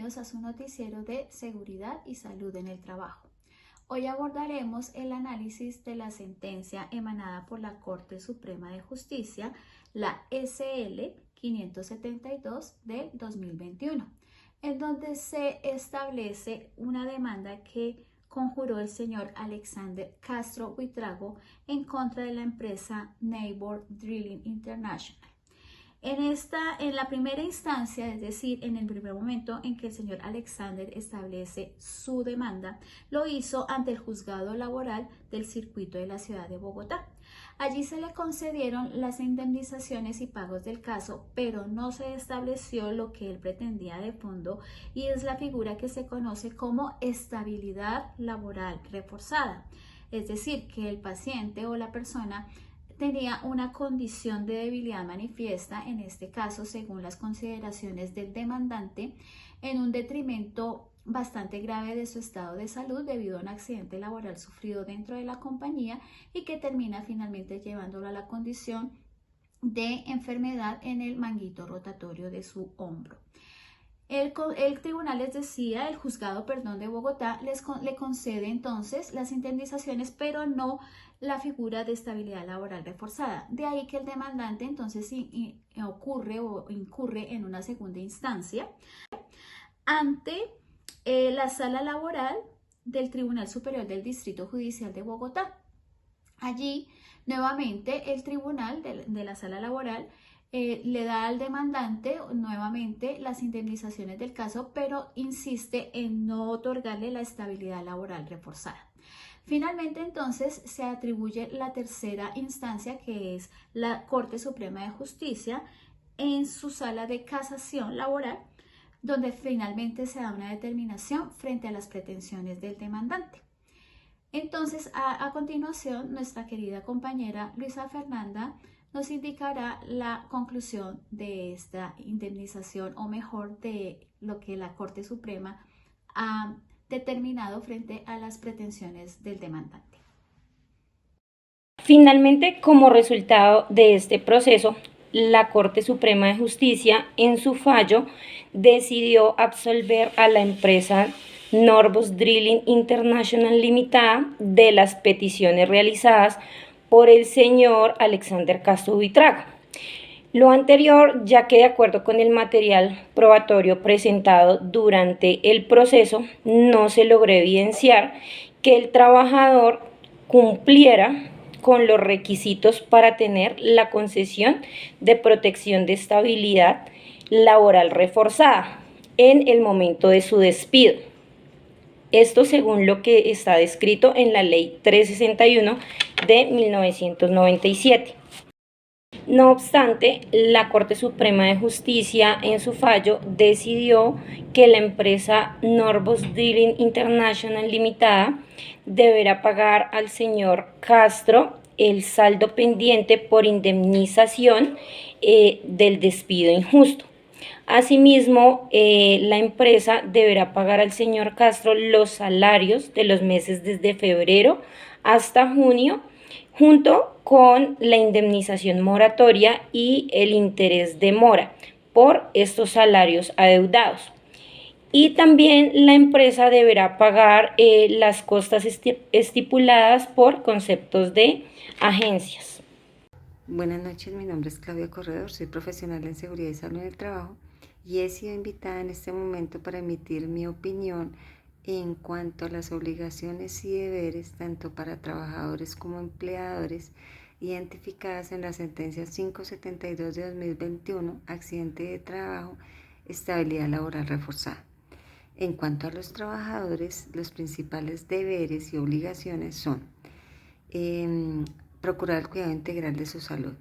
bienvenidos a su noticiero de seguridad y salud en el trabajo. Hoy abordaremos el análisis de la sentencia emanada por la Corte Suprema de Justicia, la SL 572 del 2021, en donde se establece una demanda que conjuró el señor Alexander Castro Buitrago en contra de la empresa Neighbor Drilling International. En la primera instancia, es decir, en el primer momento en que el señor Alexander establece su demanda, lo hizo ante el juzgado laboral del circuito de la ciudad de Bogotá. Allí se le concedieron las indemnizaciones y pagos del caso, pero no se estableció lo que él pretendía de fondo, y es la figura que se conoce como estabilidad laboral reforzada. Es decir, que el paciente o la persona tenía una condición de debilidad manifiesta, en este caso según las consideraciones del demandante, en un detrimento bastante grave de su estado de salud debido a un accidente laboral sufrido dentro de la compañía y que termina finalmente llevándolo a la condición de enfermedad en el manguito rotatorio de su hombro. El tribunal les decía, el juzgado, perdón, de Bogotá le concede entonces las indemnizaciones, pero no la figura de estabilidad laboral reforzada. De ahí que el demandante entonces incurre en una segunda instancia ante la sala laboral del Tribunal Superior del Distrito Judicial de Bogotá. Allí, nuevamente, el tribunal de la sala laboral le da al demandante nuevamente las indemnizaciones del caso, pero insiste en no otorgarle la estabilidad laboral reforzada. Finalmente, entonces, se atribuye la tercera instancia, que es la Corte Suprema de Justicia, en su sala de casación laboral, donde finalmente se da una determinación frente a las pretensiones del demandante. Entonces, a continuación, nuestra querida compañera Luisa Fernanda nos indicará la conclusión de esta indemnización, o mejor, de lo que la Corte Suprema ha determinado frente a las pretensiones del demandante. Finalmente, como resultado de este proceso, la Corte Suprema de Justicia, en su fallo, decidió absolver a la empresa Norbos Drilling International Limitada de las peticiones realizadas por el señor Alexander Castro Buitrago. Lo anterior, ya que de acuerdo con el material probatorio presentado durante el proceso, no se logró evidenciar que el trabajador cumpliera con los requisitos para tener la concesión de protección de estabilidad laboral reforzada en el momento de su despido. Esto según lo que está descrito en la Ley 361 de 1997. No obstante, la Corte Suprema de Justicia en su fallo decidió que la empresa Norbos Drilling International Limitada deberá pagar al señor Castro el saldo pendiente por indemnización del despido injusto. Asimismo, la empresa deberá pagar al señor Castro los salarios de los meses desde febrero hasta junio, junto con la indemnización moratoria y el interés de mora por estos salarios adeudados. Y también la empresa deberá pagar las costas estipuladas por conceptos de agencias. Buenas noches, mi nombre es Claudia Corredor, soy profesional en seguridad y salud en el trabajo y he sido invitada en este momento para emitir mi opinión en cuanto a las obligaciones y deberes tanto para trabajadores como empleadores identificadas en la sentencia 572 de 2021, accidente de trabajo, estabilidad laboral reforzada. En cuanto a los trabajadores, los principales deberes y obligaciones son procurar el cuidado integral de su salud,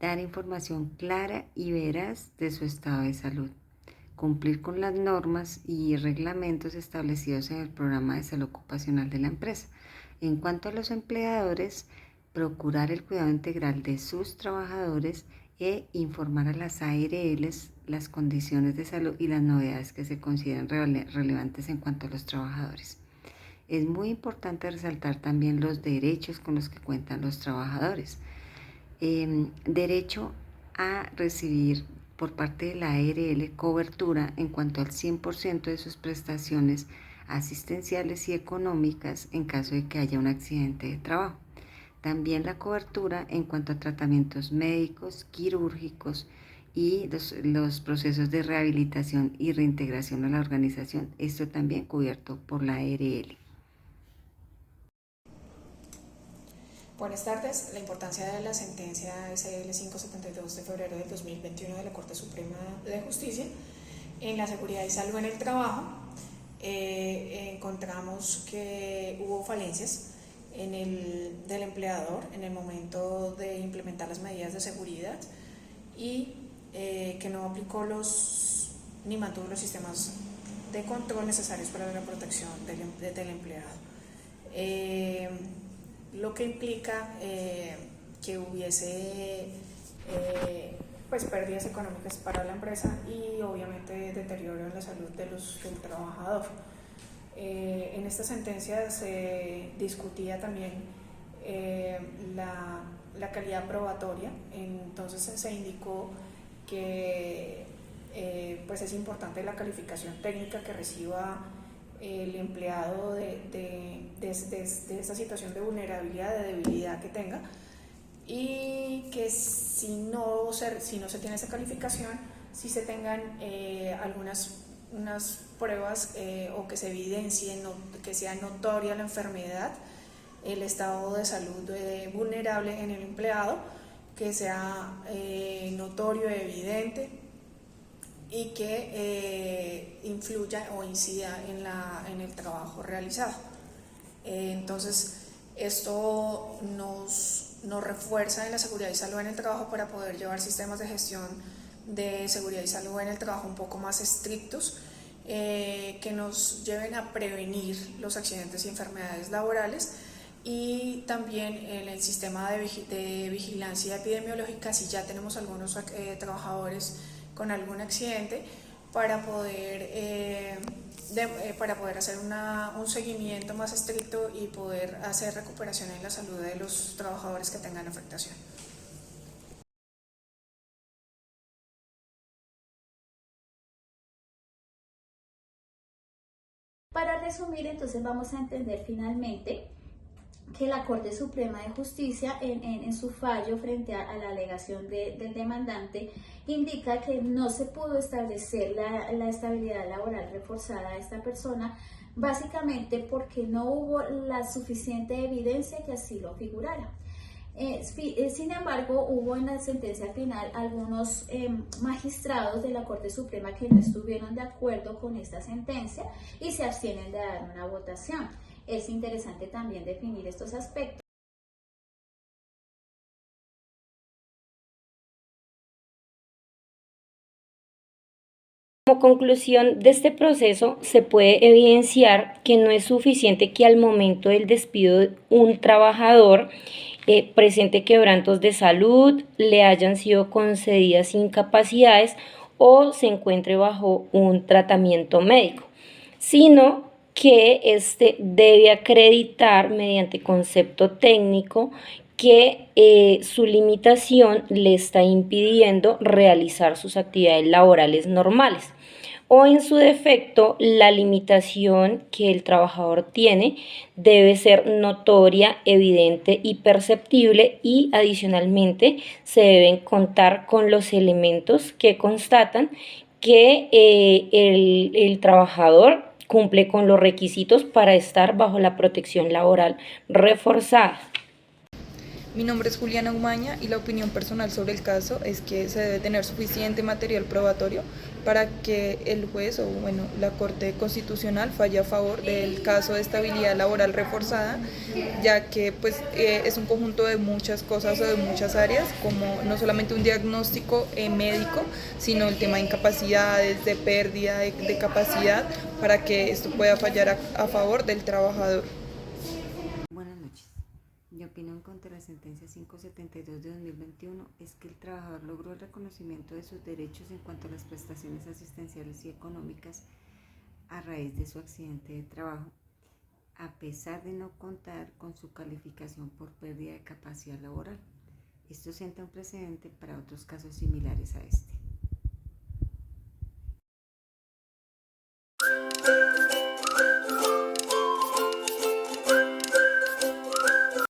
dar información clara y veraz de su estado de salud, cumplir con las normas y reglamentos establecidos en el programa de salud ocupacional de la empresa. En cuanto a los empleadores, procurar el cuidado integral de sus trabajadores e informar a las ARLs las condiciones de salud y las novedades que se consideran relevantes en cuanto a los trabajadores. Es muy importante resaltar también los derechos con los que cuentan los trabajadores. Derecho a recibir por parte de la ARL cobertura en cuanto al 100% de sus prestaciones asistenciales y económicas en caso de que haya un accidente de trabajo. También la cobertura en cuanto a tratamientos médicos, quirúrgicos y los procesos de rehabilitación y reintegración a la organización. Esto también cubierto por la ARL. Buenas tardes. La importancia de la sentencia SL 572 de febrero del 2021 de la Corte Suprema de Justicia en la seguridad y salud en el trabajo. Encontramos que hubo falencias del empleador en el momento de implementar las medidas de seguridad y que no aplicó ni mantuvo los sistemas de control necesarios para la protección del empleado. Lo que implica que hubiese pues pérdidas económicas para la empresa y obviamente deterioro en la salud del trabajador. En esta sentencia se discutía también la calidad probatoria, entonces se indicó que pues es importante la calificación técnica que reciba el empleado de esa situación de vulnerabilidad, de debilidad que tenga, y que si no se tiene esa calificación, si se tengan unas pruebas o que se evidencien, que sea notoria la enfermedad, el estado de salud vulnerable en el empleado, que sea notorio, evidente, y que influya o incida en el trabajo realizado. Entonces, esto nos refuerza en la seguridad y salud en el trabajo para poder llevar sistemas de gestión de seguridad y salud en el trabajo un poco más estrictos, que nos lleven a prevenir los accidentes y enfermedades laborales, y también en el sistema de vigilancia epidemiológica, si ya tenemos algunos trabajadores con algún accidente, para poder hacer un seguimiento más estricto y poder hacer recuperación en la salud de los trabajadores que tengan afectación. Para resumir, entonces vamos a entender finalmente que la Corte Suprema de Justicia en su fallo frente a la alegación del demandante indica que no se pudo establecer la estabilidad laboral reforzada a esta persona, básicamente porque no hubo la suficiente evidencia que así lo figurara. Sin embargo, hubo en la sentencia final algunos magistrados de la Corte Suprema que no estuvieron de acuerdo con esta sentencia y se abstienen de dar una votación. Es interesante también definir estos aspectos. Como conclusión de este proceso, se puede evidenciar que no es suficiente que al momento del despido un trabajador presente quebrantos de salud, le hayan sido concedidas incapacidades o se encuentre bajo un tratamiento médico, sino que éste debe acreditar mediante concepto técnico que su limitación le está impidiendo realizar sus actividades laborales normales, o en su defecto la limitación que el trabajador tiene debe ser notoria, evidente y perceptible, y adicionalmente se deben contar con los elementos que constatan que el trabajador cumple con los requisitos para estar bajo la protección laboral reforzada. Mi nombre es Juliana Umaña y la opinión personal sobre el caso es que se debe tener suficiente material probatorio para que el juez o la Corte Constitucional falle a favor del caso de estabilidad laboral reforzada, ya que es un conjunto de muchas cosas o de muchas áreas, como no solamente un diagnóstico médico, sino el tema de incapacidades, de pérdida de capacidad, para que esto pueda fallar a favor del trabajador. Buenas noches. Mi opinión contra la sentencia 572 de 2021 es que el trabajador logró el reconocimiento de sus derechos en cuanto a las prestaciones asistenciales y económicas a raíz de su accidente de trabajo, a pesar de no contar con su calificación por pérdida de capacidad laboral. Esto sienta un precedente para otros casos similares a este.